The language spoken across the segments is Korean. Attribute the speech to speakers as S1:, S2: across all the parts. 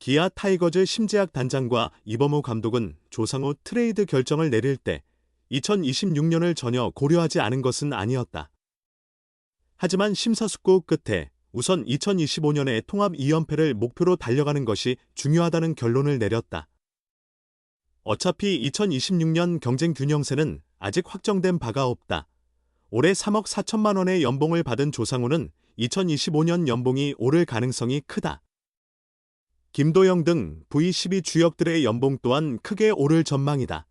S1: 기아 타이거즈 심재학 단장과 이범우 감독은 조상우 트레이드 결정을 내릴 때 2026년을 전혀 고려하지 않은 것은 아니었다. 하지만 심사숙고 끝에 우선 2025년에 통합 2연패를 목표로 달려가는 것이 중요하다는 결론을 내렸다. 어차피 2026년 경쟁 균형세는 아직 확정된 바가 없다. 올해 3억 4천만 원의 연봉을 받은 조상우는 2025년 연봉이 오를 가능성이 크다. 김도영 등 V12 주역들의 연봉 또한 크게 오를 전망이다.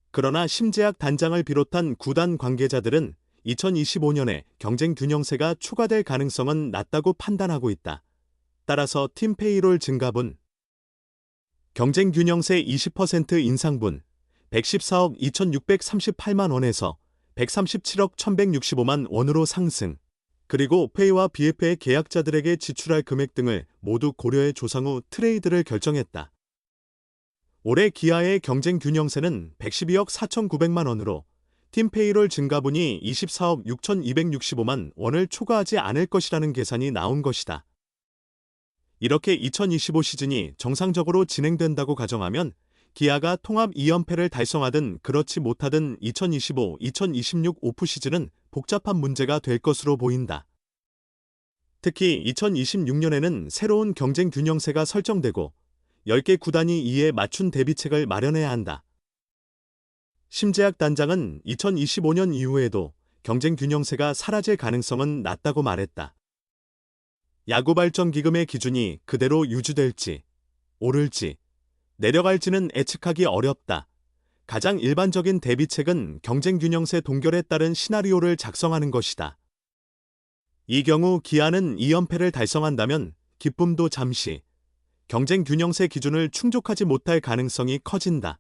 S1: 그러나 심재학 단장을 비롯한 구단 관계자들은 2025년에 경쟁 균형세가 추가될 가능성은 낮다고 판단하고 있다. 따라서 팀 페이롤 증가분, 경쟁 균형세 20% 인상분 114억 2,638만 원에서 137억 1,165만 원으로 상승, 그리고 페이와 BF의 계약자들에게 지출할 금액 등을 모두 고려해 조상우 트레이드를 결정했다. 올해 기아의 경쟁 균형세는 112억 4,900만 원으로 팀 페이롤 증가분이 24억 6,265만 원을 초과하지 않을 것이라는 계산이 나온 것이다. 이렇게 2025 시즌이 정상적으로 진행된다고 가정하면 기아가 통합 2연패를 달성하든 그렇지 못하든 2025-2026 오프 시즌은 복잡한 문제가 될 것으로 보인다. 특히 2026년에는 새로운 경쟁 균형세가 설정되고 10개 구단이 이에 맞춘 대비책을 마련해야 한다. 심재학 단장은 2025년 이후에도 경쟁 균형세가 사라질 가능성은 낮다고 말했다. 야구발전기금의 기준이 그대로 유지될지, 오를지, 내려갈지는 예측하기 어렵다. 가장 일반적인 대비책은 경쟁 균형세 동결에 따른 시나리오를 작성하는 것이다. 이 경우 기아는 2연패를 달성한다면 기쁨도 잠시, 경쟁 균형세 기준을 충족하지 못할 가능성이 커진다.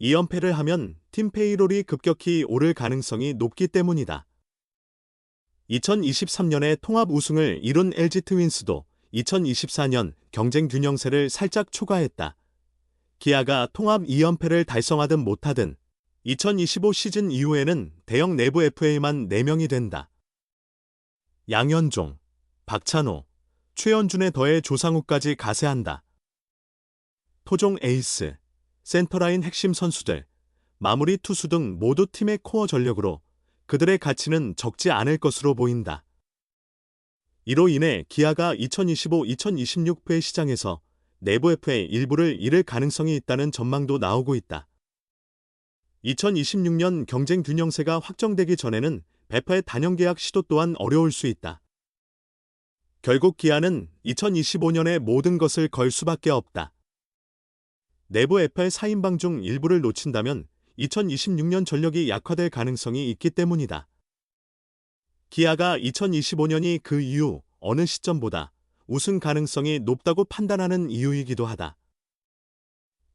S1: 2연패를 하면 팀 페이롤이 급격히 오를 가능성이 높기 때문이다. 2023년에 통합 우승을 이룬 LG 트윈스도 2024년 경쟁 균형세를 살짝 초과했다. 기아가 통합 2연패를 달성하든 못하든 2025 시즌 이후에는 대형 내부 FA만 4명이 된다. 양현종, 박찬호, 최현준에 더해 조상우까지 가세한다. 토종 에이스, 센터라인 핵심 선수들, 마무리 투수 등 모두 팀의 코어 전력으로 그들의 가치는 적지 않을 것으로 보인다. 이로 인해 기아가 2025-2026 회 시장에서 내부 FA 일부를 잃을 가능성이 있다는 전망도 나오고 있다. 2026년 경쟁 균형세가 확정되기 전에는 베파의 단형 계약 시도 또한 어려울 수 있다. 결국 기아는 2025년에 모든 것을 걸 수밖에 없다. 내부 FA 4인방 중 일부를 놓친다면 2026년 전력이 약화될 가능성이 있기 때문이다. 기아가 2025년이 그 이후 어느 시점보다 우승 가능성이 높다고 판단하는 이유이기도 하다.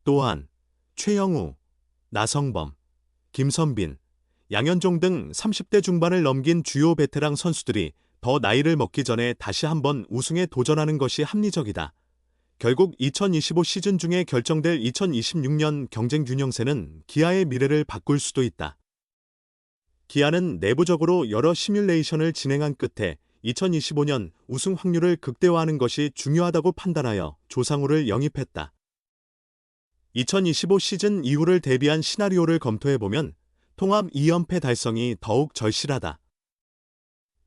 S1: 또한 최영우, 나성범, 김선빈, 양현종 등 30대 중반을 넘긴 주요 베테랑 선수들이 더 나이를 먹기 전에 다시 한번 우승에 도전하는 것이 합리적이다. 결국 2025 시즌 중에 결정될 2026년 경쟁 균형세는 기아의 미래를 바꿀 수도 있다. 기아는 내부적으로 여러 시뮬레이션을 진행한 끝에 2025년 우승 확률을 극대화하는 것이 중요하다고 판단하여 조상우를 영입했다. 2025 시즌 이후를 대비한 시나리오를 검토해보면 통합 2연패 달성이 더욱 절실하다.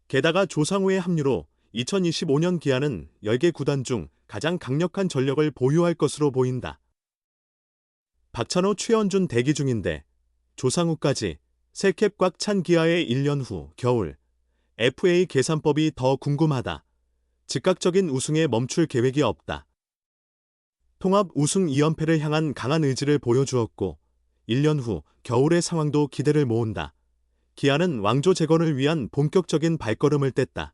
S1: 게다가 조상우의 합류로 2025년 기아는 10개 구단 중 가장 강력한 전력을 보유할 것으로 보인다. 박찬호, 최현준 대기 중인데 조상우까지 새 캡 꽉 찬 기아의 1년 후 겨울 FA 계산법이 더 궁금하다. 즉각적인 우승에 멈출 계획이 없다. 통합 우승 2연패를 향한 강한 의지를 보여주었고 1년 후 겨울의 상황도 기대를 모은다. 기아는 왕조 재건을 위한 본격적인 발걸음을 뗐다.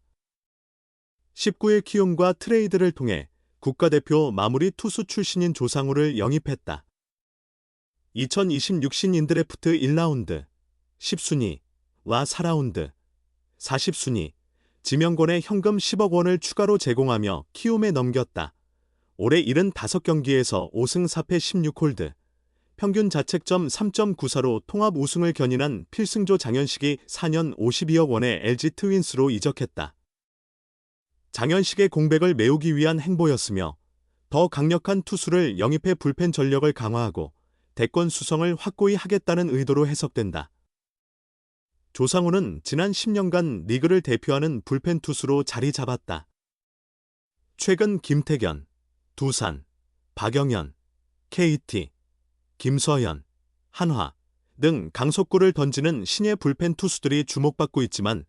S1: 19일 키움과 트레이드를 통해 국가대표 마무리 투수 출신인 조상우를 영입했다. 2026 신인 드래프트 1라운드, 10순위와 4라운드, 40순위, 지명권에 현금 10억 원을 추가로 제공하며 키움에 넘겼다. 올해 75경기에서 5승 4패 16홀드, 평균 자책점 3.94로 통합 우승을 견인한 필승조 장현식이 4년 52억 원의 LG 트윈스로 이적했다. 장현식의 공백을 메우기 위한 행보였으며 더 강력한 투수를 영입해 불펜 전력을 강화하고 대권 수성을 확고히 하겠다는 의도로 해석된다. 조상우는 지난 10년간 리그를 대표하는 불펜 투수로 자리 잡았다. 최근 김태견, 두산, 박영현, KT, 김서현, 한화 등 강속구를 던지는 신예 불펜 투수들이 주목받고 있지만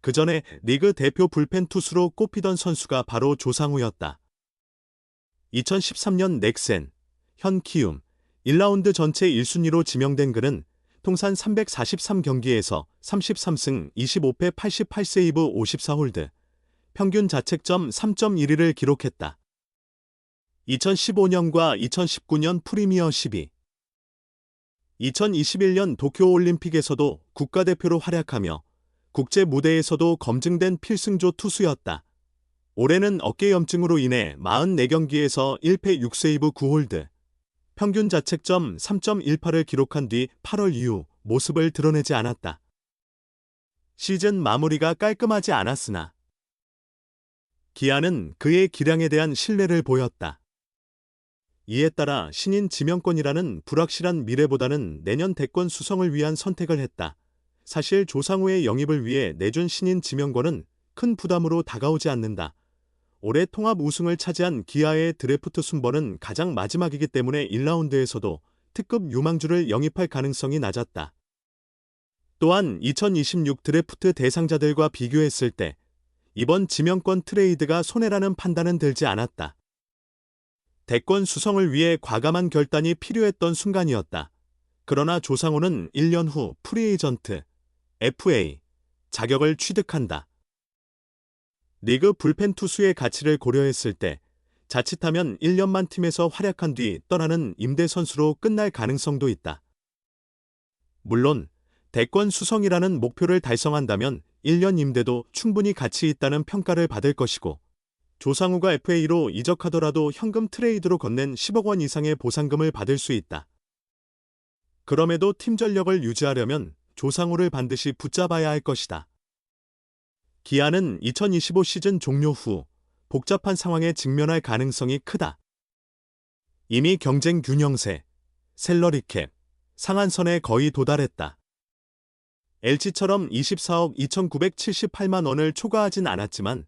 S1: 그 전에 리그 대표 불펜 투수로 꼽히던 선수가 바로 조상우였다. 2013년 넥센, 현 키움, 1라운드 전체 1순위로 지명된 그는 통산 343경기에서 33승 25패 88세이브 54홀드, 평균 자책점 3.12를 기록했다. 2015년과 2019년 프리미어 12, 2021년 도쿄올림픽에서도 국가대표로 활약하며 국제 무대에서도 검증된 필승조 투수였다. 올해는 어깨염증으로 인해 44경기에서 1패 6세이브 9홀드, 평균 자책점 3.18을 기록한 뒤 8월 이후 모습을 드러내지 않았다. 시즌 마무리가 깔끔하지 않았으나 기아는 그의 기량에 대한 신뢰를 보였다. 이에 따라 신인 지명권이라는 불확실한 미래보다는 내년 대권 수성을 위한 선택을 했다. 사실 조상우의 영입을 위해 내준 신인 지명권은 큰 부담으로 다가오지 않는다. 올해 통합 우승을 차지한 기아의 드래프트 순번은 가장 마지막이기 때문에 1라운드에서도 특급 유망주를 영입할 가능성이 낮았다. 또한 2026 드래프트 대상자들과 비교했을 때 이번 지명권 트레이드가 손해라는 판단은 들지 않았다. 대권 수성을 위해 과감한 결단이 필요했던 순간이었다. 그러나 조상우는 1년 후 프리에이전트, FA, 자격을 취득한다. 리그 불펜 투수의 가치를 고려했을 때 자칫하면 1년만 팀에서 활약한 뒤 떠나는 임대 선수로 끝날 가능성도 있다. 물론 대권 수성이라는 목표를 달성한다면 1년 임대도 충분히 가치 있다는 평가를 받을 것이고 조상우가 FA로 이적하더라도 현금 트레이드로 건넨 10억 원 이상의 보상금을 받을 수 있다. 그럼에도 팀 전력을 유지하려면 조상우를 반드시 붙잡아야 할 것이다. 기아는 2025 시즌 종료 후 복잡한 상황에 직면할 가능성이 크다. 이미 경쟁 균형세, 셀러리 캡, 상한선에 거의 도달했다. LG처럼 24억 2,978만 원을 초과하진 않았지만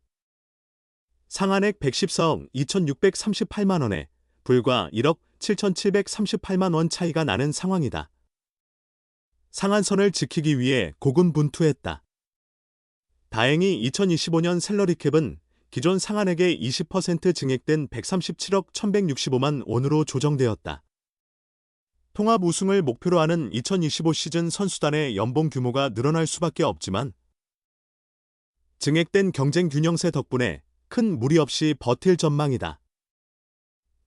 S1: 상한액 114억 2,638만 원에 불과 1억 7,738만 원 차이가 나는 상황이다. 상한선을 지키기 위해 고군분투했다. 다행히 2025년 셀러리캡은 기존 상한액의 20% 증액된 137억 1,165만 원으로 조정되었다. 통합 우승을 목표로 하는 2025 시즌 선수단의 연봉 규모가 늘어날 수밖에 없지만 증액된 경쟁 균형세 덕분에 큰 무리 없이 버틸 전망이다.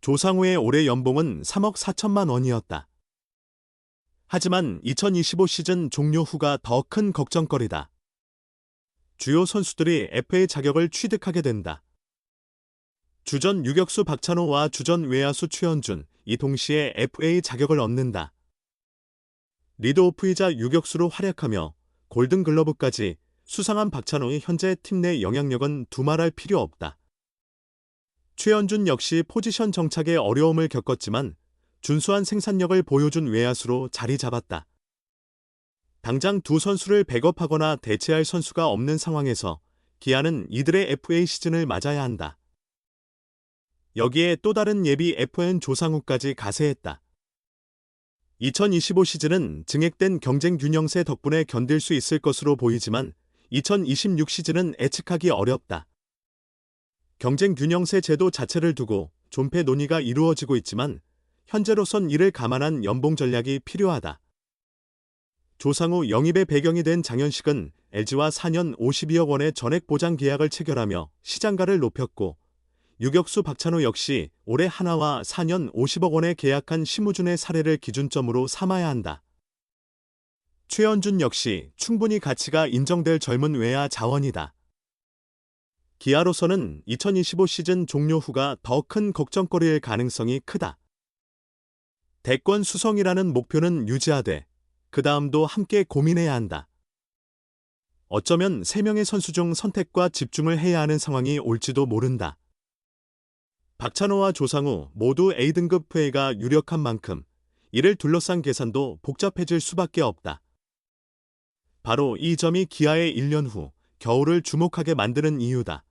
S1: 조상우의 올해 연봉은 3억 4천만 원이었다. 하지만 2025 시즌 종료 후가 더 큰 걱정거리다. 주요 선수들이 FA 자격을 취득하게 된다. 주전 유격수 박찬호와 주전 외야수 최현준, 이 동시에 FA 자격을 얻는다. 리드오프이자 유격수로 활약하며 골든글러브까지 수상한 박찬호의 현재 팀 내 영향력은 두말할 필요 없다. 최현준 역시 포지션 정착에 어려움을 겪었지만 준수한 생산력을 보여준 외야수로 자리 잡았다. 당장 두 선수를 백업하거나 대체할 선수가 없는 상황에서 기아는 이들의 FA 시즌을 맞아야 한다. 여기에 또 다른 예비 FN 조상우까지 가세했다. 2025 시즌은 증액된 경쟁 균형세 덕분에 견딜 수 있을 것으로 보이지만 2026 시즌은 예측하기 어렵다. 경쟁 균형세 제도 자체를 두고 존폐 논의가 이루어지고 있지만 현재로선 이를 감안한 연봉 전략이 필요하다. 조상우 영입의 배경이 된 장현식은 LG와 4년 52억 원의 전액 보장 계약을 체결하며 시장가를 높였고 유격수 박찬호 역시 올해 하나와 4년 50억 원에 계약한 심우준의 사례를 기준점으로 삼아야 한다. 최현준 역시 충분히 가치가 인정될 젊은 외야 자원이다. 기아로서는 2025 시즌 종료 후가 더 큰 걱정거리일 가능성이 크다. 대권 수성이라는 목표는 유지하되 그 다음도 함께 고민해야 한다. 어쩌면 3명의 선수 중 선택과 집중을 해야 하는 상황이 올지도 모른다. 박찬호와 조상우 모두 A등급 회의가 유력한 만큼 이를 둘러싼 계산도 복잡해질 수밖에 없다. 바로 이 점이 기아의 1년 후 겨울을 주목하게 만드는 이유다.